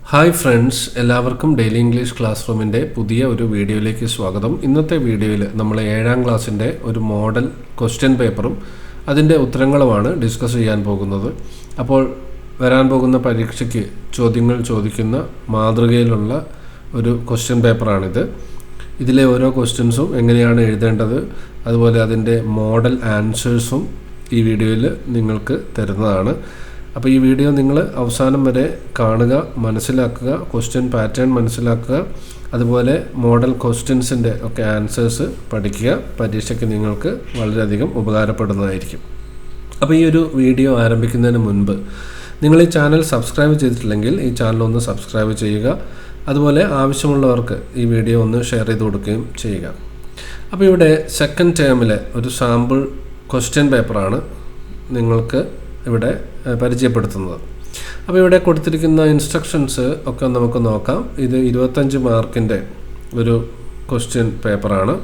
Hi friends, എല്ലാവർക്കും daily English class റൂമിൻ്റെ പുതിയ ഒരു വീഡിയോയിലേക്ക് സ്വാഗതം. ഇന്നത്തെ വീഡിയോയിൽ നമ്മൾ 7ാം ക്ലാസ്സിൻ്റെ ഒരു മോഡൽ ക്വസ്റ്റ്യൻ പേപ്പറും അതിൻ്റെ ഉത്തരങ്ങളുമാണ് ഡിസ്കസ് ചെയ്യാൻ പോകുന്നത്. അപ്പോൾ വരാൻ പോകുന്ന പരീക്ഷയ്ക്ക് ചോദ്യങ്ങൾ ചോദിക്കുന്ന മാതൃകയിലുള്ള ഒരു ക്വസ്റ്റ്യൻ പേപ്പറാണിത്. ഇതിലെ ഓരോ ക്വസ്റ്റ്യൻസും എങ്ങനെയാണ് എഴുതേണ്ടത്, അതുപോലെ അതിൻ്റെ മോഡൽ ആൻസേഴ്സും ഈ വീഡിയോയിൽ നിങ്ങൾക്ക് തരുന്നതാണ്. അപ്പോൾ ഈ വീഡിയോ നിങ്ങൾ അവസാനം വരെ കാണുക, മനസ്സിലാക്കുക, ക്വസ്റ്റ്യൻ പാറ്റേൺ മനസ്സിലാക്കുക, അതുപോലെ മോഡൽ ക്വസ്റ്റ്യൻസിൻ്റെ ഒക്കെ ആൻസേഴ്സ് പഠിക്കുക. പരീക്ഷയ്ക്ക് നിങ്ങൾക്ക് വളരെയധികം ഉപകാരപ്പെടുന്നതായിരിക്കും. അപ്പോൾ ഈ ഒരു വീഡിയോ ആരംഭിക്കുന്നതിന് മുൻപ് നിങ്ങൾ ഈ ചാനൽ സബ്സ്ക്രൈബ് ചെയ്തിട്ടില്ലെങ്കിൽ ഈ ചാനൽ ഒന്ന് സബ്സ്ക്രൈബ് ചെയ്യുക. അതുപോലെ ആവശ്യമുള്ളവർക്ക് ഈ വീഡിയോ ഒന്ന് ഷെയർ ചെയ്ത് കൊടുക്കുകയും ചെയ്യുക. അപ്പോൾ ഇവിടെ സെക്കൻഡ് ടേമിലെ ഒരു സാമ്പിൾ ക്വസ്റ്റ്യൻ പേപ്പറാണ് നിങ്ങൾക്ക് ഇവിടെ പരിചയപ്പെടുത്തുന്നത്. അപ്പോൾ ഇവിടെ കൊടുത്തിരിക്കുന്ന ഇൻസ്ട്രക്ഷൻസ് ഒക്കെ നമുക്ക് നോക്കാം. ഇത് 25 മാർക്കിൻ്റെ ഒരു ക്വസ്റ്റ്യൻ പേപ്പറാണ്.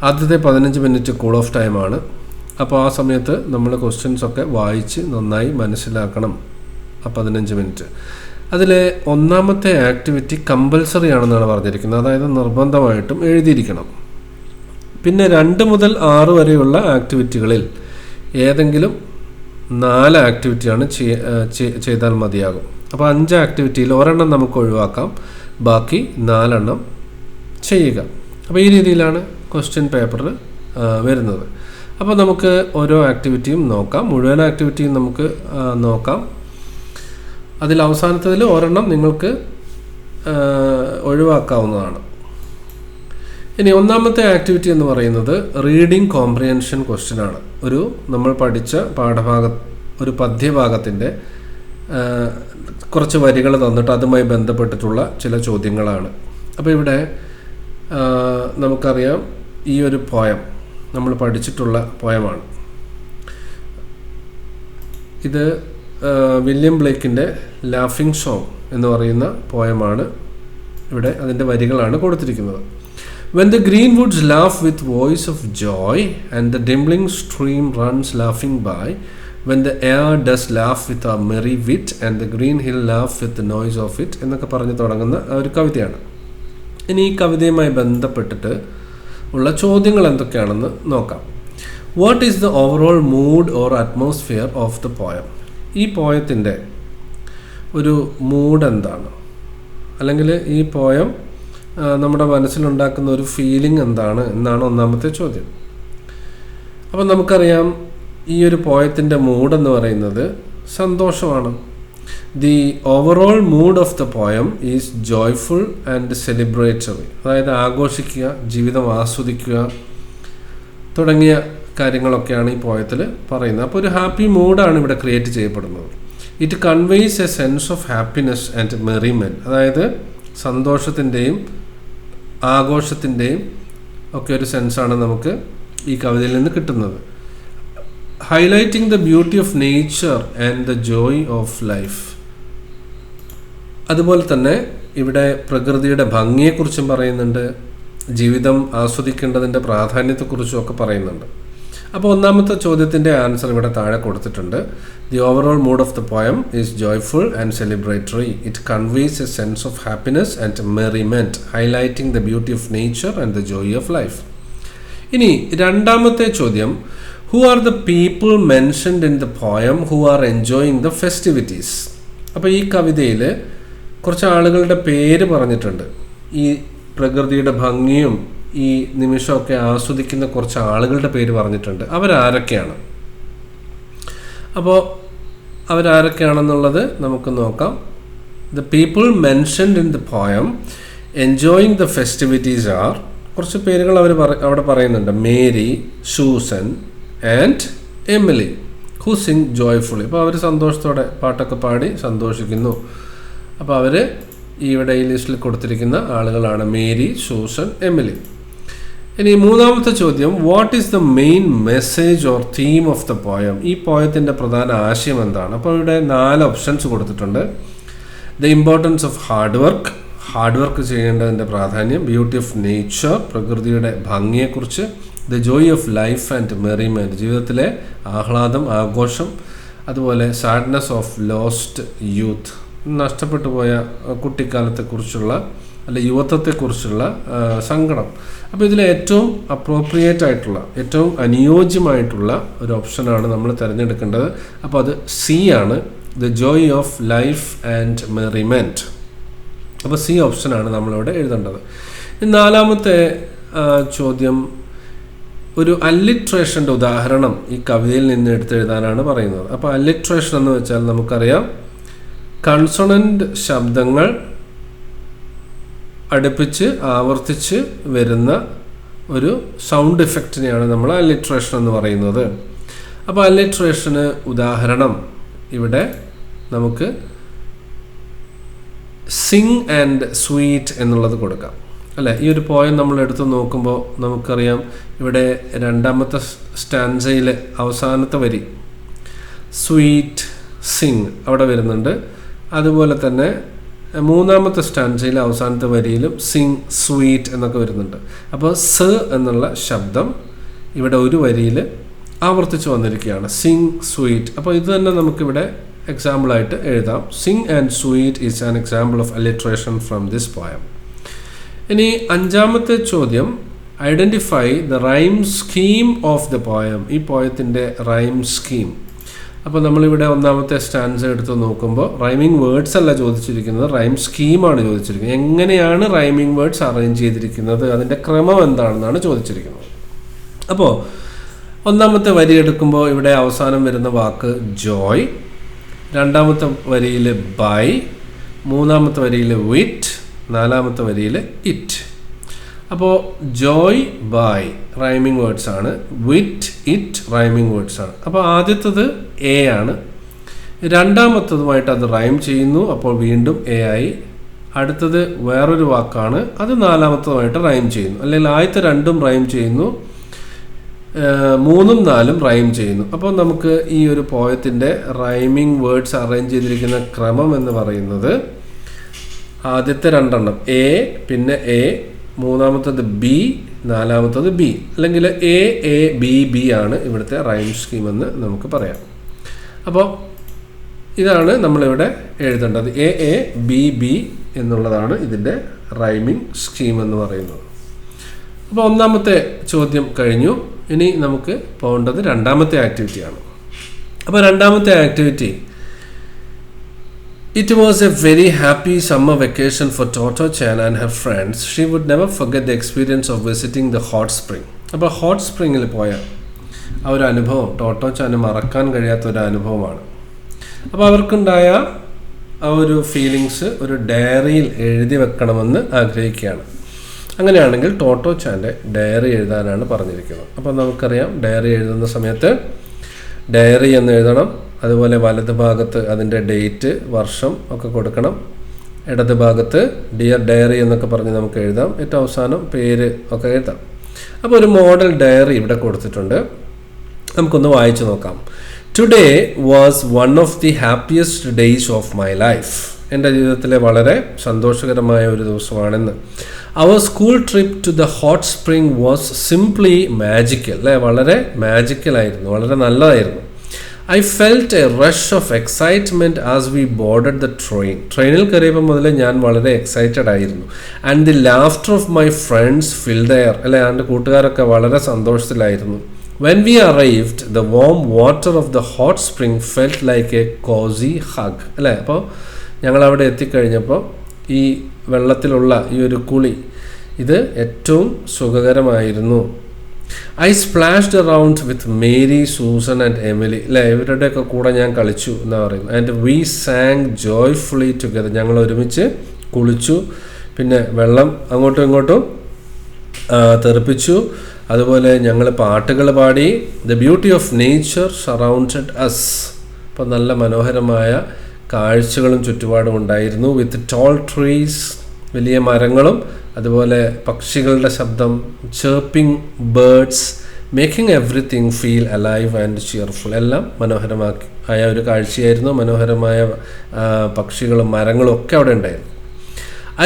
ആദ്യത്തെ 15 മിനിറ്റ് കൂൾ ഓഫ് ടൈമാണ്. അപ്പോൾ ആ സമയത്ത് നമ്മൾ ക്വസ്റ്റ്യൻസൊക്കെ വായിച്ച് നന്നായി മനസ്സിലാക്കണം. ആ 15 മിനിറ്റ് അതിലെ ഒന്നാമത്തെ ആക്ടിവിറ്റി കമ്പൽസറി ആണെന്നാണ് പറഞ്ഞിരിക്കുന്നത്, അതായത് നിർബന്ധമായിട്ടും എഴുതിയിരിക്കണം. പിന്നെ 2 മുതൽ 6 വരെയുള്ള ആക്ടിവിറ്റികളിൽ ഏതെങ്കിലും 4 ആക്ടിവിറ്റിയാണ് ചെയ്താൽ മതിയാകും. അപ്പോൾ 5 ആക്ടിവിറ്റിയിൽ ഒരെണ്ണം നമുക്ക് ഒഴിവാക്കാം, ബാക്കി 4 എണ്ണം ചെയ്യുക. അപ്പോൾ ഈ രീതിയിലാണ് ക്വസ്റ്റ്യൻ പേപ്പറിൽ വരുന്നത്. അപ്പോൾ നമുക്ക് ഓരോ ആക്ടിവിറ്റിയും നോക്കാം, മുഴുവൻ ആക്ടിവിറ്റിയും നമുക്ക് നോക്കാം. അതിൽ അവസാനത്തതിൽ ഒരെണ്ണം നിങ്ങൾക്ക് ഒഴിവാക്കാവുന്നതാണ്. ഇനി ഒന്നാമത്തെ ആക്ടിവിറ്റി എന്ന് പറയുന്നത് റീഡിംഗ് കോംപ്രിഹെൻഷൻ ക്വസ്റ്റ്യൻ ആണ്. നമ്മൾ പഠിച്ച ഒരു പദ്യഭാഗത്തിൻ്റെ കുറച്ച് വരികൾ തന്നിട്ട് അതുമായി ബന്ധപ്പെട്ടിട്ടുള്ള ചില ചോദ്യങ്ങളാണ്. അപ്പോൾ ഇവിടെ നമുക്കറിയാം, ഈ ഒരു പോയം നമ്മൾ പഠിച്ചിട്ടുള്ള പോയമാണ്. ഇത് വില്യം ബ്ലേക്കിൻ്റെ ലാഫിംഗ് സോങ് എന്ന് പറയുന്ന പോയമാണ്. ഇവിടെ അതിൻ്റെ വരികളാണ് കൊടുത്തിരിക്കുന്നത്. When the greenwoods laugh with voice of joy and the dimpling stream runs laughing by, when the air does laugh with a merry wit and the green hill laugh with the noise of it എന്നൊക്കെ പറഞ്ഞ് തുടങ്ങുന്ന ഒരു കവിതയാണ്. ഇനി ഈ കവിതയുമായി ബന്ധപ്പെട്ടിട്ട് ഉള്ള ചോദ്യങ്ങൾ എന്തൊക്കെയാണെന്ന് നോക്കാം. What is the overall mood or atmosphere of the poem? ഈ പോയത്തിൻ്റെ ഒരു മൂഡ് എന്താണ്, അല്ലെങ്കിൽ ഈ പോയം നമ്മുടെ മനസ്സിലുണ്ടാക്കുന്ന ഒരു ഫീലിംഗ് എന്താണ് എന്നാണ് ഒന്നാമത്തെ ചോദ്യം. അപ്പം നമുക്കറിയാം, ഈ ഒരു പോയത്തിൻ്റെ മൂഡെന്ന് പറയുന്നത് സന്തോഷമാണ്. The overall mood of the poem is joyful and celebratory, അതായത് ആഘോഷിക്കുക, ജീവിതം ആസ്വദിക്കുക തുടങ്ങിയ കാര്യങ്ങളൊക്കെയാണ് ഈ പോയത്തിൽ പറയുന്നത്. അപ്പോൾ ഒരു ഹാപ്പി മൂഡാണ് ഇവിടെ ക്രിയേറ്റ് ചെയ്യപ്പെടുന്നത്. It conveys a sense of happiness and merriment, അതായത് സന്തോഷത്തിൻ്റെയും ആഘോഷത്തിൻ്റെയും ഒക്കെ ഒരു സെൻസാണ് നമുക്ക് ഈ കവിതയിൽ നിന്ന് കിട്ടുന്നത്. Highlighting the beauty of nature and the joy of life. അതുപോലെ തന്നെ ഇവിടെ പ്രകൃതിയുടെ ഭംഗിയെക്കുറിച്ചും പറയുന്നുണ്ട്, ജീവിതം ആസ്വദിക്കേണ്ടതിൻ്റെ പ്രാധാന്യത്തെക്കുറിച്ചും ഒക്കെ പറയുന്നുണ്ട്. അപ്പോൾ ഒന്നാമത്തെ ചോദ്യത്തിൻ്റെ ആൻസർ ഇവിടെ താഴെ കൊടുത്തിട്ടുണ്ട്. The overall mood of the poem is joyful and celebratory. It conveys a sense of happiness and merriment, highlighting the beauty of nature and the joy of life. ഇനി രണ്ടാമത്തെ ചോദ്യം, who are the people mentioned in the poem who are enjoying the festivities? അപ്പോൾ ഈ കവിതയിൽ കുറച്ച് ആളുകളുടെ പേര് പറഞ്ഞിട്ടുണ്ട്. ഈ പ്രകൃതിയുടെ ഭംഗിയും ഈ നിമിഷമൊക്കെ ആസ്വദിക്കുന്ന കുറച്ച് ആളുകളുടെ പേര് പറഞ്ഞിട്ടുണ്ട്. അവരാരൊക്കെയാണ്? അപ്പോൾ അവരാരൊക്കെയാണെന്നുള്ളത് നമുക്ക് നോക്കാം. The people mentioned in the poem enjoying the festivities are, കുറച്ച് പേരുകൾ അവിടെ പറയുന്നുണ്ട്. Mary, Susan and Emily who sing joyfully. അപ്പോൾ അവർ സന്തോഷത്തോടെ പാട്ടൊക്കെ പാടി സന്തോഷിക്കുന്നു. അപ്പോൾ അവർ ഇവിടെ ഈ ലിസ്റ്റിൽ കൊടുത്തിരിക്കുന്ന ആളുകളാണ് മേരി, സൂസൻ, എമിലി. ഇനി മൂന്നാമത്തെ ചോദ്യം, what is the main message or theme of the poem? ഈ പോയത്തിൻ്റെ പ്രധാന ആശയം എന്താണ്? അപ്പോൾ ഇവിടെ 4 ഓപ്ഷൻസ് കൊടുത്തിട്ടുണ്ട്. The importance of hard work ചെയ്യേണ്ടതിൻ്റെ പ്രാധാന്യം, ബ്യൂട്ടി ഓഫ് നേച്ചർ, പ്രകൃതിയുടെ ഭംഗിയെക്കുറിച്ച്, the joy of life and merriment, ജീവിതത്തിലെ ആഹ്ലാദം, ആഘോഷം, അതുപോലെ സാഡ്നെസ് ഓഫ് ലോസ്റ്റ് യൂത്ത് നഷ്ടപ്പെട്ടു പോയ കുട്ടിക്കാലത്തെക്കുറിച്ചുള്ള അല്ലെ യുവത്വത്തെക്കുറിച്ചുള്ള സങ്കടം. അപ്പോൾ ഇതിൽ ഏറ്റവും അപ്രോപ്രിയേറ്റ് ആയിട്ടുള്ള ഏറ്റവും അനുയോജ്യമായിട്ടുള്ള ഒരു ഓപ്ഷനാണ് നമ്മൾ തിരഞ്ഞെടുക്കേണ്ടത്. അപ്പോൾ അത് സി ആണ്, the joy of life and merriment. അപ്പോൾ സി ഓപ്ഷനാണ് നമ്മളിവിടെ എഴുതേണ്ടത്. നാലാമത്തെ ചോദ്യം ഒരു അല്ലിട്രേഷൻ്റെ ഉദാഹരണം ഈ കവിതയിൽ നിന്ന് എടുത്തെഴുതാനാണ് പറയുന്നത്. അപ്പോൾ അല്ലിട്രേഷൻ എന്ന് വെച്ചാൽ നമുക്കറിയാം കൺസോണൻ്റ് ശബ്ദങ്ങൾ അടുപ്പിച്ച് ആവർത്തിച്ച് വരുന്ന ഒരു സൗണ്ട് ഇഫക്റ്റിനെയാണ് നമ്മൾ അല്ലിട്രേഷൻ എന്ന് പറയുന്നത്. അപ്പോൾ അല്ലിട്രേഷന് ഉദാഹരണം ഇവിടെ നമുക്ക് സിങ് ആൻഡ് സ്വീറ്റ് എന്നുള്ളത് കൊടുക്കാം അല്ലേ. ഈ ഒരു പോയം നമ്മൾ എടുത്ത് നോക്കുമ്പോൾ നമുക്കറിയാം ഇവിടെ രണ്ടാമത്തെ സ്റ്റാൻസയിൽ അവസാനത്തെ വരി സ്വീറ്റ് സിങ് അവിടെ വരുന്നുണ്ട്. അതുപോലെ തന്നെ മൂന്നാമത്തെ സ്റ്റാൻസയിൽ അവസാനത്തെ വരിയിലും സിങ് സ്വീറ്റ് എന്നൊക്കെ വരുന്നുണ്ട്. അപ്പോൾ സ് എന്നുള്ള ശബ്ദം ഇവിടെ ഒരു വരിയിൽ ആവർത്തിച്ച് വന്നിരിക്കുകയാണ്, സിങ് സ്വീറ്റ്. അപ്പോൾ ഇത് തന്നെ നമുക്കിവിടെ എക്സാമ്പിളായിട്ട് എഴുതാം. Sing and sweet is an example of alliteration from this poem. ഇനി അഞ്ചാമത്തെ ചോദ്യം, identify the rhyme scheme of the poem. ഈ പോയത്തിൻ്റെ റൈം സ്കീം. അപ്പോൾ നമ്മളിവിടെ ഒന്നാമത്തെ സ്റ്റാൻസ എടുത്ത് നോക്കുമ്പോൾ റൈമിംഗ് വേർഡ്സ് അല്ല ചോദിച്ചിരിക്കുന്നത്, റൈം സ്കീമാണ് ചോദിച്ചിരിക്കുന്നത്. എങ്ങനെയാണ് റൈമിംഗ് വേർഡ്സ് അറേഞ്ച് ചെയ്തിരിക്കുന്നത്, അതിൻ്റെ ക്രമം എന്താണെന്നാണ് ചോദിച്ചിരിക്കുന്നത്. അപ്പോൾ ഒന്നാമത്തെ വരി എടുക്കുമ്പോൾ ഇവിടെ അവസാനം വരുന്ന വാക്ക് ജോയ്, രണ്ടാമത്തെ വരിയിൽ ബൈ, മൂന്നാമത്തെ വരിയിൽ വിറ്റ്, നാലാമത്തെ വരിയിൽ ഇറ്റ്. അപ്പോൾ ജോയ് ബൈ റൈമിംഗ് വേർഡ്സ് ആണ്, വിറ്റ് ഇറ്റ് റൈമിംഗ് വേർഡ്സ് ആണ്. അപ്പോൾ ആദ്യത്തത് എ ആണ്, രണ്ടാമത്തതുമായിട്ട് അത് റൈം ചെയ്യുന്നു, അപ്പോൾ വീണ്ടും എ ആയി. അടുത്തത് വേറൊരു വാക്കാണ്, അത് നാലാമത്തതുമായിട്ട് റൈം ചെയ്യുന്നു. അല്ലെങ്കിൽ ആദ്യത്തെ രണ്ടും റൈം ചെയ്യുന്നു, മൂന്നും നാലും റൈം ചെയ്യുന്നു. അപ്പോൾ നമുക്ക് ഈ ഒരു പോയത്തിൻ്റെ റൈമിംഗ് വേർഡ്സ് അറേഞ്ച് ചെയ്തിരിക്കുന്ന ക്രമം എന്ന് പറയുന്നത് ആദ്യത്തെ രണ്ടെണ്ണം എ, പിന്നെ എ, മൂന്നാമത്തത് ബി, നാലാമത്തത് ബി, അല്ലെങ്കിൽ എ എ ബി ബി ആണ് ഇവിടുത്തെ റൈം സ്കീം എന്ന് നമുക്ക് പറയാം. അപ്പോൾ ഇതാണ് നമ്മളിവിടെ എഴുതേണ്ടത്. എ എ ബി ബി എന്നുള്ളതാണ് ഇതിൻ്റെ റൈമിംഗ് സ്കീം എന്ന് പറയുന്നത്. അപ്പോൾ ഒന്നാമത്തെ ചോദ്യം കഴിഞ്ഞു. ഇനി നമുക്ക് പോകേണ്ടത് രണ്ടാമത്തെ ആക്ടിവിറ്റിയാണ്. അപ്പോൾ രണ്ടാമത്തെ activity, It was a very happy summer vacation for Toto Chan and her friends. She would never forget the experience of visiting the hot spring. അപ്പോൾ ഹോട്ട് സ്പ്രിങ്ങിൽ പോയ ആ ഒരു അനുഭവം ടോട്ടോ ചാന് മറക്കാൻ കഴിയാത്ത ഒരു അനുഭവമാണ്. അപ്പോൾ അവർക്കുണ്ടായ ആ ഒരു ഫീലിങ്സ് ഒരു ഡയറിയിൽ എഴുതി വെക്കണമെന്ന് ആഗ്രഹിക്കുകയാണ്. അങ്ങനെയാണെങ്കിൽ ടോട്ടോ ചാൻ്റെ ഡയറി എഴുതാനാണ് പറഞ്ഞിരിക്കുന്നത്. അപ്പോൾ നമുക്കറിയാം ഡയറി എഴുതുന്ന സമയത്ത് ഡയറി എന്ന് എഴുതണം. അതുപോലെ വലത് ഭാഗത്ത് അതിൻ്റെ ഡേറ്റ്, വർഷം ഒക്കെ കൊടുക്കണം. ഇടത് ഭാഗത്ത് ഡിയർ ഡയറി എന്നൊക്കെ പറഞ്ഞ് നമുക്ക് എഴുതാം. ഏറ്റവും അവസാനം പേര് ഒക്കെ എഴുതാം. അപ്പോൾ ഒരു മോഡൽ ഡയറി ഇവിടെ കൊടുത്തിട്ടുണ്ട്. നമുക്കൊന്ന് വായിച്ചു നോക്കാം. Today was one of the happiest days of my life. എൻ്റെ ജീവിതത്തിലെ വളരെ സന്തോഷകരമായ ഒരു ദിവസമാണെന്ന്. അവർ school trip to the hot spring was simply magical. അല്ലേ, വളരെ മാജിക്കലായിരുന്നു, വളരെ നല്ലതായിരുന്നു. I felt a rush of excitement as we boarded the train. ട്രെയിനിൽ കയറിയപ്പോൾ മുതലേ ഞാൻ വളരെ എക്സൈറ്റഡ് ആയിരുന്നു. And the laughter of my friends filled the air. അല്ലെ, എൻ്റെ കൂട്ടുകാരൊക്കെ വളരെ സന്തോഷത്തിലായിരുന്നു. When we arrived, the warm water of the hot spring felt like a cozy hug. അല്ലേ, അപ്പോൾ ഞങ്ങളവിടെ എത്തിക്കഴിഞ്ഞപ്പോൾ ഈ വെള്ളത്തിലുള്ള ഈ ഒരു കുളി ഇത് ഏറ്റവും സുഖകരമായിരുന്നു. I splashed around with Mary, Susan and Emily. അല്ലേ, ഇവരുടെയൊക്കെ കൂടെ ഞാൻ കളിച്ചു എന്നാണ് പറയുന്നത്. And we sang joyfully together. ഞങ്ങൾ ഒരുമിച്ച് കുളിച്ചു, പിന്നെ വെള്ളം അങ്ങോട്ടും ഇങ്ങോട്ടും തെറിപ്പിച്ചു. അതുപോലെ ഞങ്ങൾ പാട്ടുകൾ പാടി. The beauty of nature surrounded us. അപ്പോൾ നല്ല മനോഹരമായ കാഴ്ചകളും ചുറ്റുപാടും ഉണ്ടായിരുന്നു. വിത്ത് ടോൾ ട്രീസ്, വലിയ മരങ്ങളും അതുപോലെ പക്ഷികളുടെ ശബ്ദം, chirping birds, making everything feel alive and cheerful. എല്ലാം മനോഹരമായ ഒരു കാഴ്ചയായിരുന്നു. മനോഹരമായ പക്ഷികളും മരങ്ങളും ഒക്കെ അവിടെ ഉണ്ടായിരുന്നു.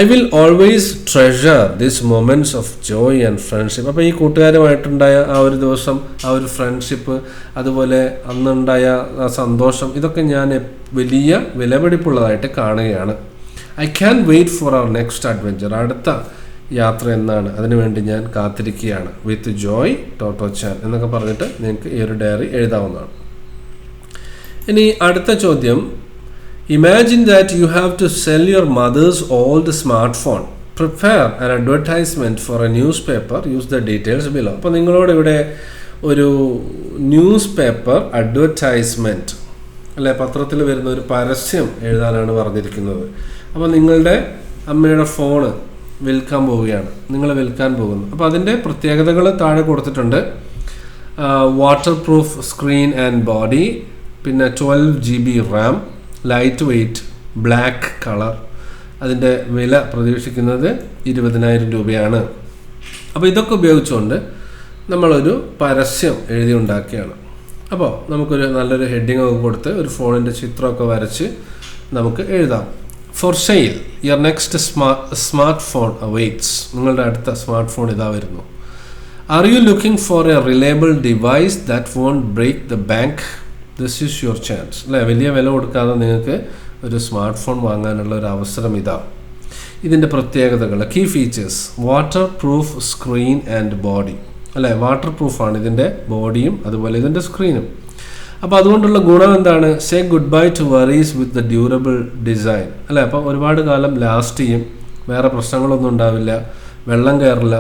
I will always treasure this moments of joy and friendship. അപ്പോൾ ഈ കൂട്ടുകാരുമായിട്ടുണ്ടായ ആ ഒരു ദിവസം, ആ ഒരു ഫ്രണ്ട്ഷിപ്പ്, അതുപോലെ അന്നുണ്ടായ ആ സന്തോഷം, ഇതൊക്കെ ഞാൻ വലിയ വിലപിടിപ്പുള്ളതായിട്ട് കാണുകയാണ്. I can wait for our next adventure. അടുത്ത യാത്ര എന്നാണ്, അതിനുവേണ്ടി ഞാൻ കാത്തിരിക്കുകയാണ്. വിത്ത് ജോയ് ടോട്ടോ ചാൻ എന്നൊക്കെ പറഞ്ഞിട്ട് നിങ്ങൾക്ക് ഈ ഒരു ഡയറി എഴുതാവുന്നതാണ്. ഇനി അടുത്ത ചോദ്യം, imagine that you have to sell your mother's old smart phone. Prepare an advertisement for a news paper, use the details below. അപ്പോൾ നിങ്ങളോട് ഇവിടെ ഒരു ന്യൂസ് പേപ്പർ അഡ്വർടൈസ്മെൻറ്റ്, അല്ലെ, പത്രത്തിൽ വരുന്ന ഒരു പരസ്യം എഴുതാനാണ് പറഞ്ഞിരിക്കുന്നത്. അപ്പോൾ നിങ്ങളുടെ അമ്മയുടെ ഫോണ് വിൽക്കാൻ പോവുകയാണ്, നിങ്ങൾ വിൽക്കാൻ പോകുന്നു. അപ്പോൾ അതിൻ്റെ പ്രത്യേകതകൾ താഴെ കൊടുത്തിട്ടുണ്ട്. Water proof screen and body, പിന്നെ 12 GB RAM, light weight, black colour. അതിൻ്റെ വില പ്രതീക്ഷിക്കുന്നത് 20,000 രൂപയാണ്. അപ്പോൾ ഇതൊക്കെ ഉപയോഗിച്ചുകൊണ്ട് നമ്മളൊരു പരസ്യം എഴുതി ഉണ്ടാക്കുകയാണ്. അപ്പോൾ നമുക്കൊരു നല്ലൊരു ഹെഡിങ് ഒക്കെ കൊടുത്ത് ഒരു ഫോണിൻ്റെ ചിത്രമൊക്കെ വരച്ച് നമുക്ക് എഴുതാം. For sale your next smart phone awaits. നിങ്ങളുടെ അടുത്ത സ്മാർട്ട് ഫോൺ ഇതാ വരുന്നു. Are you looking for a reliable device that won't break the bank? This is your chance. അല്ലേ, വലിയ വില കൊടുക്കാതെ നിങ്ങൾക്ക് ഒരു സ്മാർട്ട് ഫോൺ വാങ്ങാനുള്ള ഒരു അവസരം ഇതാ. ഇതിൻ്റെ പ്രത്യേകതകൾ, key features, water proof screen and body. അല്ലേ, വാട്ടർ പ്രൂഫാണ് ഇതിൻ്റെ ബോഡിയും അതുപോലെ ഇതിൻ്റെ സ്ക്രീനും. അപ്പോൾ അതുകൊണ്ടുള്ള ഗുണം എന്താണ്? Say good bye to worries with the durable design. അല്ലേ, അപ്പോൾ ഒരുപാട് കാലം ലാസ്റ്റ് ചെയ്യും, വേറെ പ്രശ്നങ്ങളൊന്നും ഉണ്ടാവില്ല, വെള്ളം കയറില്ല.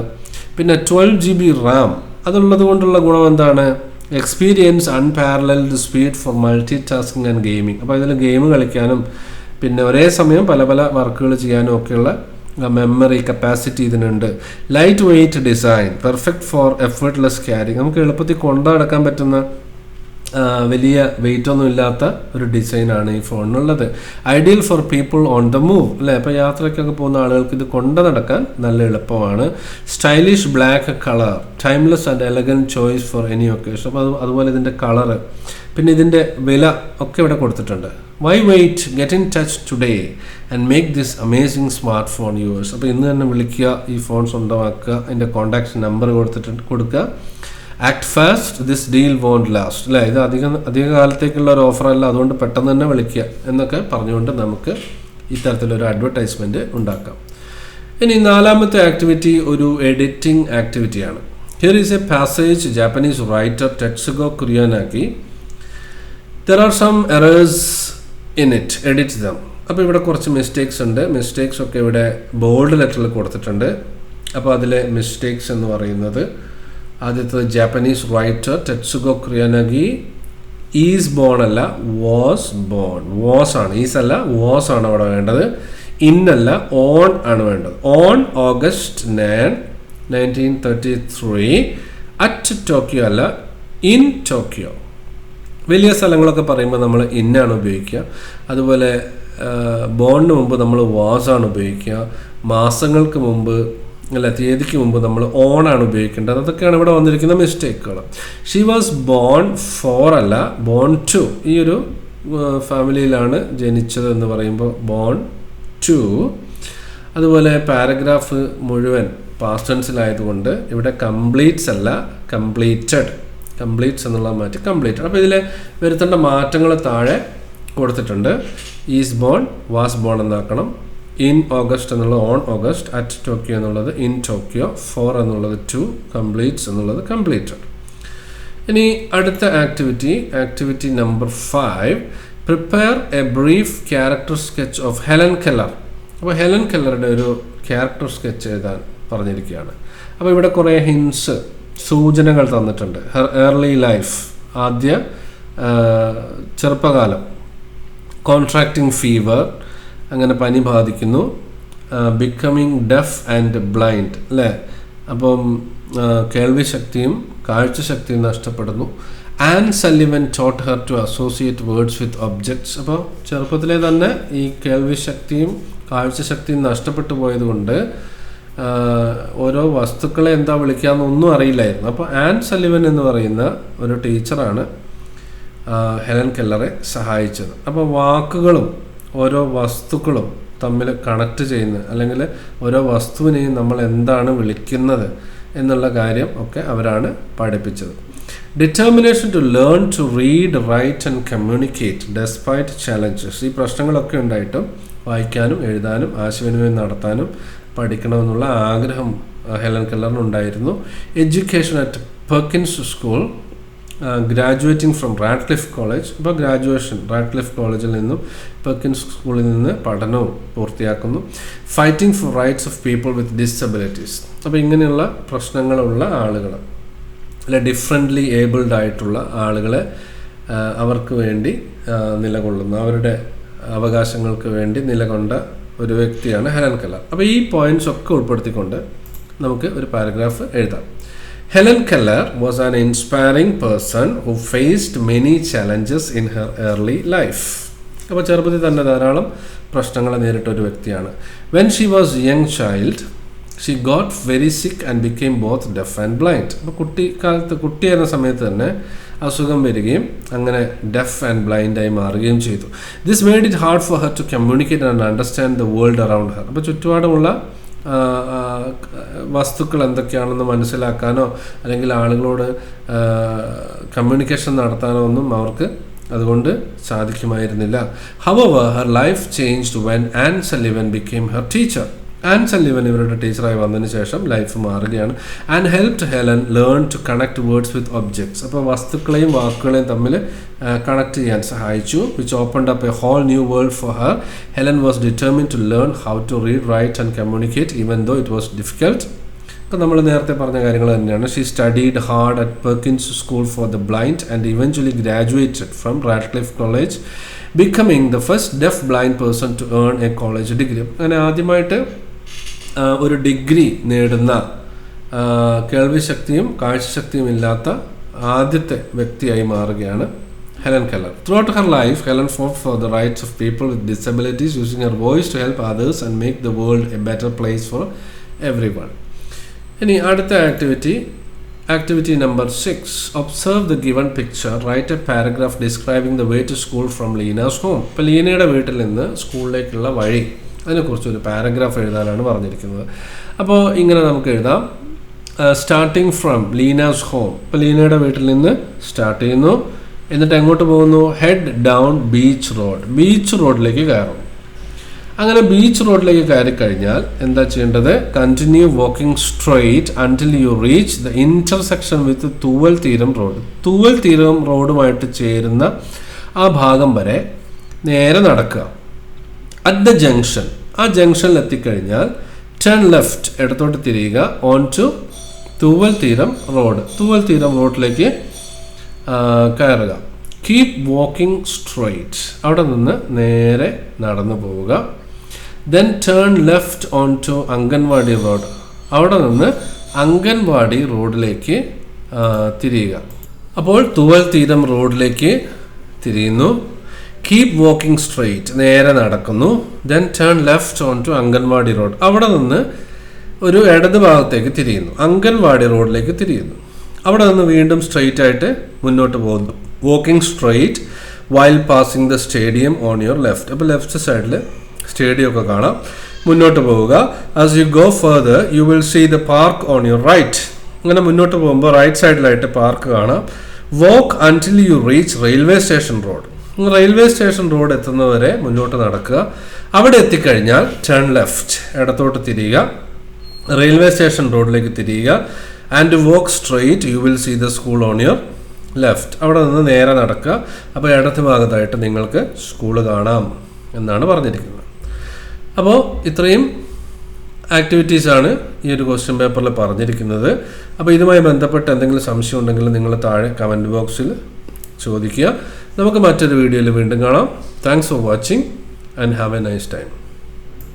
പിന്നെ 12 GB റാം, അതുള്ളത് കൊണ്ടുള്ള ഗുണം എന്താണ്? Experience unparalleled speed for multitasking and gaming. അപ്പോൾ ഇതിൽ ഗെയിം കളിക്കാനും പിന്നെ ഒരേ സമയം പല പല വർക്കുകൾ ചെയ്യാനും ഒക്കെയുള്ള മെമ്മറി കപ്പാസിറ്റി ഇതിനുണ്ട്. Light weight design, perfect for effortless carrying. നമുക്ക് എളുപ്പത്തിൽ കൊണ്ടു നടക്കാൻ പറ്റുന്ന വലിയ വെയിറ്റ് ഒന്നും ഇല്ലാത്ത ഒരു ഡിസൈനാണ് ഈ ഫോണിനുള്ളത്. Ideal for people on the move. അല്ലേ, അപ്പോൾ യാത്രയ്ക്കൊക്കെ പോകുന്ന ആളുകൾക്ക് ഇത് കൊണ്ടു നടക്കാൻ നല്ല എളുപ്പമാണ്. Stylish black colour, timeless and elegant choice for any occasion. അപ്പോൾ അതുപോലെ ഇതിൻ്റെ കളറ്, പിന്നെ ഇതിൻ്റെ വില ഒക്കെ ഇവിടെ കൊടുത്തിട്ടുണ്ട്. Why wait, get in touch today and make this amazing smart phone yours. അപ്പോൾ ഇന്ന് തന്നെ വിളിക്കുക, ഈ ഫോൺ സ്വന്തമാക്കുക, അതിൻ്റെ കോൺടാക്ട് നമ്പർ കൊടുക്കുക. Act fast, this deal won't last. അല്ലേ, ഇത് അധിക കാലത്തേക്കുള്ള ഒരു ഓഫറല്ല, അതുകൊണ്ട് പെട്ടെന്ന് തന്നെ വിളിക്കുക എന്നൊക്കെ പറഞ്ഞുകൊണ്ട് നമുക്ക് ഇത്തരത്തിലൊരു അഡ്വർടൈസ്മെൻറ്റ് ഉണ്ടാക്കാം. ഇനി നാലാമത്തെ ആക്ടിവിറ്റി ഒരു എഡിറ്റിംഗ് ആക്ടിവിറ്റിയാണ്. Here is a passage Japanese writer Tetsuko Kuroyanagi. There are some errors in it, edit them. അപ്പോൾ ഇവിടെ കുറച്ച് മിസ്റ്റേക്സ് ഉണ്ട്. മിസ്റ്റേക്സ് ഒക്കെ ഇവിടെ ബോൾഡ് ലെറ്ററിൽ കൊടുത്തിട്ടുണ്ട്. അപ്പോൾ അതിലെ മിസ്റ്റേക്സ് എന്ന് പറയുന്നത്, ആദ്യത്തെ Japanese writer Tetsuko കുറിയാനാക്കി is bone അല്ല, വാസ് ബോൺ. വാസ് ആണ്, ഈസ് അല്ല, വാസ് ആണ് അവിടെ വേണ്ടത്. ഇൻ അല്ല, ഓൺ ആണ് വേണ്ടത്. ഓൺ ഓഗസ്റ്റ് 9, 1933 അറ്റ് ടോക്കിയോ അല്ല, ഇൻ ടോക്കിയോ. വലിയ സ്ഥലങ്ങളൊക്കെ പറയുമ്പോൾ നമ്മൾ ഇന്നാണ് ഉപയോഗിക്കുക. അതുപോലെ ബോണിന് മുമ്പ് നമ്മൾ വാസ് ആണ് ഉപയോഗിക്കുക. മാസങ്ങൾക്ക് മുമ്പ് അല്ല, തീയതിക്ക് മുമ്പ് നമ്മൾ ഓൺ ആണ് ഉപയോഗിക്കേണ്ടത്. അതൊക്കെയാണ് ഇവിടെ വന്നിരിക്കുന്ന മിസ്റ്റേക്കുകൾ. ഷീ വാസ് ബോൺ ഫോർ അല്ല, ബോൺ ടു. ഈ ഒരു ഫാമിലിയിലാണ് ജനിച്ചത് എന്ന് പറയുമ്പോൾ ബോൺ ടു. അതുപോലെ പാരഗ്രാഫ് മുഴുവൻ പാസ്റ്റ് ടെൻസിലായതുകൊണ്ട് ഇവിടെ കംപ്ലീറ്റ്സ് അല്ല, കംപ്ലീറ്റഡ്. കംപ്ലീറ്റ്സ് എന്നുള്ള മാറ്റി കംപ്ലീറ്റഡ്. അപ്പോൾ ഇതിൽ വരുത്തേണ്ട മാറ്റങ്ങൾ താഴെ കൊടുത്തിട്ടുണ്ട്. ഈസ് ബോൺ വാസ് ബോൺ എന്നാക്കണം. ഇൻ ഓഗസ്റ്റ് എന്നുള്ളത് ഓൺ ഓഗസ്റ്റ്, അറ്റ് ടോക്കിയോ എന്നുള്ളത് ഇൻ ടോക്കിയോ, ഫോർ എന്നുള്ളത് ടു, കംപ്ലീറ്റ്സ് എന്നുള്ളത് കംപ്ലീറ്റഡ്. ഇനി അടുത്ത activity number 5, prepare a brief character sketch of Helen Keller. അപ്പോൾ ഹെലൻ കെല്ലറുടെ ഒരു ക്യാരക്ടർ സ്കെച്ച് എഴുതാൻ പറഞ്ഞിരിക്കുകയാണ്. അപ്പോൾ ഇവിടെ കുറേ ഹിൻസ്, സൂചനകൾ തന്നിട്ടുണ്ട്. ഹെർ ഏർലി ലൈഫ്, ആദ്യ ചെറുപ്പകാലം, കോൺട്രാക്റ്റിംഗ് ഫീവർ, അങ്ങനെ പനി ബാധിക്കുന്നു, ബിക്കമിങ് ഡെഫ് ആൻഡ് ബ്ലൈൻഡ്. അല്ലേ, അപ്പം കേൾവി ശക്തിയും കാഴ്ചശക്തിയും നഷ്ടപ്പെടുന്നു. Anne Sullivan taught her to associate words with objects. അപ്പോൾ ചെറുപ്പത്തിലെ തന്നെ ഈ കേൾവി ശക്തിയും കാഴ്ചശക്തിയും നഷ്ടപ്പെട്ടു പോയതുകൊണ്ട് ഓരോ വസ്തുക്കളെ എന്താ വിളിക്കാമെന്നൊന്നും അറിയില്ലായിരുന്നു. അപ്പോൾ ആൻ സല്ലിവൻ എന്ന് പറയുന്ന ഒരു ടീച്ചറാണ് ഹെലൻ കെല്ലറെ സഹായിച്ചത്. അപ്പോൾ വാക്കുകളും ഓരോ വസ്തുക്കളും തമ്മിൽ കണക്ട് ചെയ്യുന്ന, അല്ലെങ്കിൽ ഓരോ വസ്തുവിനെയും നമ്മൾ എന്താണ് വിളിക്കുന്നത് എന്നുള്ള കാര്യം ഒക്കെ അവരാണ് പഠിപ്പിച്ചത്. Determination to learn to read, write and communicate despite challenges. ഈ പ്രശ്നങ്ങളൊക്കെ ഉണ്ടായിട്ടും വായിക്കാനും എഴുതാനും ആശയവിനിമയം നടത്താനും പഠിക്കണമെന്നുള്ള ആഗ്രഹം ഹെലൻ കെല്ലറിനുണ്ടായിരുന്നു. Education at Perkins school, graduating from Radcliffe College. ഇപ്പോൾ ഗ്രാജുവേഷൻ റാഡ്ക്ലിഫ് കോളേജിൽ നിന്നും പെർക്കിൻസ് സ്കൂളിൽ നിന്ന് പഠനവും പൂർത്തിയാക്കുന്നു. Fighting for rights of people with disabilities. അപ്പോൾ ഇങ്ങനെയുള്ള പ്രശ്നങ്ങളുള്ള ആളുകൾ, അല്ലെ ഡിഫറെൻ്റ്ലി ഏബിൾഡ് ആയിട്ടുള്ള ആളുകളെ അവർക്ക് വേണ്ടി നിലകൊള്ളുന്ന, അവരുടെ അവകാശങ്ങൾക്ക് വേണ്ടി നിലകൊണ്ട ഒരു വ്യക്തിയാണ് ഹെലൻ കെല്ലർ. അപ്പോൾ ഈ പോയിന്റ്സ് ഒക്കെ ഉൾപ്പെടുത്തിക്കൊണ്ട് നമുക്ക് ഒരു പാരഗ്രാഫ് എഴുതാം. Helen Keller was an inspiring person who faced many challenges in her early life. അപ്പോൾ ചെറുപ്പത്തിൽ തന്നെ ധാരാളം പ്രശ്നങ്ങളെ നേരിട്ട ഒരു വ്യക്തിയാണ്. When she was a young child, she got very sick and became both deaf and blind. അപ്പോൾ കുട്ടിയായിരുന്ന സമയത്ത് തന്നെ അസുഖം വരികയും അങ്ങനെ ഡെഫ് ആൻഡ് ബ്ലൈൻഡായി മാറുകയും ചെയ്തു. This made it hard for her to communicate and understand the world around her. അപ്പോൾ ചുറ്റുപാടുമുള്ള വസ്തുക്കൾ എന്തൊക്കെയാണെന്ന് മനസ്സിലാക്കാനോ അല്ലെങ്കിൽ ആളുകളോട് കമ്മ്യൂണിക്കേഷൻ നടത്താനോ ഒന്നും അവർക്ക് അതുകൊണ്ട് സാധിക്കുമായിരുന്നില്ല. However, her life changed when Anne Sullivan became her teacher. Anne Sullivan ഇവരുടെ ടീച്ചറായി വന്നതിന് ശേഷം ലൈഫ് മാറുകയാണ്. And helped Helen learn to connect words with objects. അപ്പോൾ വസ്തുക്കളെയും വാക്കുകളെയും തമ്മിൽ കണക്ട് ചെയ്യാൻ സഹായിച്ചു. Which opened up a whole new world for her. Helen was determined to learn how to read, write and communicate even though it was difficult. അപ്പോൾ നമ്മൾ നേരത്തെ പറഞ്ഞ കാര്യങ്ങൾ തന്നെയാണ്. She studied hard at Perkins school for the blind and eventually graduated from Radcliffe college, becoming the first deaf blind person to earn a college degree. അങ്ങനെ ആദ്യമായിട്ട് ഒരു degree നേടുന്ന കേൾവിശക്തിയും കാഴ്ചശക്തിയും ഇല്ലാത്ത ആദ്യത്തെ വ്യക്തിയായി മാറുകയാണ് Helen Keller. Throughout her life, Helen fought for the rights of people with disabilities, using her voice to help others and make the world a better place for everyone. ഇനി അടുത്ത activity number 6. Observe the given picture. Write a paragraph describing the way to school from Lena's home. ഇപ്പോൾ ലീനയുടെ വീട്ടിൽ നിന്ന് സ്കൂളിലേക്കുള്ള വഴി, അതിനെക്കുറിച്ചൊരു paragraph എഴുതാനാണ് പറഞ്ഞിരിക്കുന്നത്. അപ്പോൾ ഇങ്ങനെ നമുക്ക് എഴുതാം. Starting from Leena's home. ഇപ്പോൾ ലീനയുടെ വീട്ടിൽ നിന്ന് സ്റ്റാർട്ട് ചെയ്യുന്നു. എന്നിട്ട് എങ്ങോട്ട് പോകുന്നു? Head down beach road. Beach റോഡിലേക്ക് കയറും. അങ്ങനെ ബീച്ച് റോഡിലേക്ക് കയറി കഴിഞ്ഞാൽ എന്താ ചെയ്യേണ്ടത്? Continue walking straight until you reach the intersection with Thooval Theeram road. തൂവൽ തീരം റോഡുമായിട്ട് ചേരുന്ന ആ ഭാഗം വരെ നേരെ നടക്കുക. അറ്റ് ദ ജംഗ്ഷൻ, ആ ജംഗ്ഷനിൽ എത്തിക്കഴിഞ്ഞാൽ ടേൺ ലെഫ്റ്റ്, ഇടത്തോട്ട് തിരിയുക. ഓൺ ടു തൂവൽ തീരം റോഡ്. തൂവൽ തീരം റോഡിലേക്ക് കയറുക. കീപ് വാക്കിംഗ് സ്ട്രെയിറ്റ്, അവിടെ നിന്ന് നേരെ നടന്നു പോവുക. Then turn left on to anganwadi road. അവിടെ നിന്ന് അംഗൻവാടി റോഡിലേക്ക് തിരിയുക. അപ്പോൾ തൂവൽ തീരം റോഡിലേക്ക് തിരിയുന്നു. കീപ് വാക്കിംഗ് സ്ട്രെയിറ്റ്, നേരെ നടക്കുന്നു. Then turn left on to anganwadi road. അവിടെ നിന്ന് ഒരു ഇടത് ഭാഗത്തേക്ക് തിരിയുന്നു. അംഗൻവാടി റോഡിലേക്ക് തിരിയുന്നു. അവിടെ നിന്ന് വീണ്ടും സ്ട്രെയിറ്റ് ആയിട്ട് മുന്നോട്ട് പോകുന്നു. Walking straight while passing the stadium on your left. അപ്പോൾ ലെഫ്റ്റ് സൈഡിൽ സ്റ്റേഡിയം ഒക്കെ കാണാം. മുന്നോട്ട് പോവുക. As you go further you will see the park on your right. അങ്ങനെ മുന്നോട്ട് പോകുമ്പോൾ റൈറ്റ് സൈഡിലായിട്ട് പാർക്ക് കാണാം. Walk until you reach railway station road. Railway station road എത്തുന്നവരെ മുന്നോട്ട് നടക്കുക. അവിടെ എത്തിക്കഴിഞ്ഞാൽ ടേൺ ലെഫ്റ്റ്, ഇടത്തോട്ട് തിരിയുക. റെയിൽവേ സ്റ്റേഷൻ റോഡിലേക്ക് തിരിയുക. And walk straight you will see the school on your left. അവിടെ നിന്ന് നേരെ നടക്കുക. അപ്പോൾ ഇടത് ഭാഗത്തായിട്ട് നിങ്ങൾക്ക് സ്കൂള് കാണാം എന്നാണ് പറഞ്ഞിരിക്കുന്നത്. അപ്പോൾ ഇത്രയും ആക്ടിവിറ്റീസാണ് ഈ ഒരു ക്വസ്റ്റ്യൻ പേപ്പറിൽ പറഞ്ഞിരിക്കുന്നത്. അപ്പോൾ ഇതുമായി ബന്ധപ്പെട്ട് എന്തെങ്കിലും സംശയം ഉണ്ടെങ്കിൽ നിങ്ങൾ താഴെ കമൻറ്റ് ബോക്സിൽ ചോദിക്കുക. നമുക്ക് മറ്റൊരു വീഡിയോയിൽ വീണ്ടും കാണാം. Thanks for watching and have A nice time.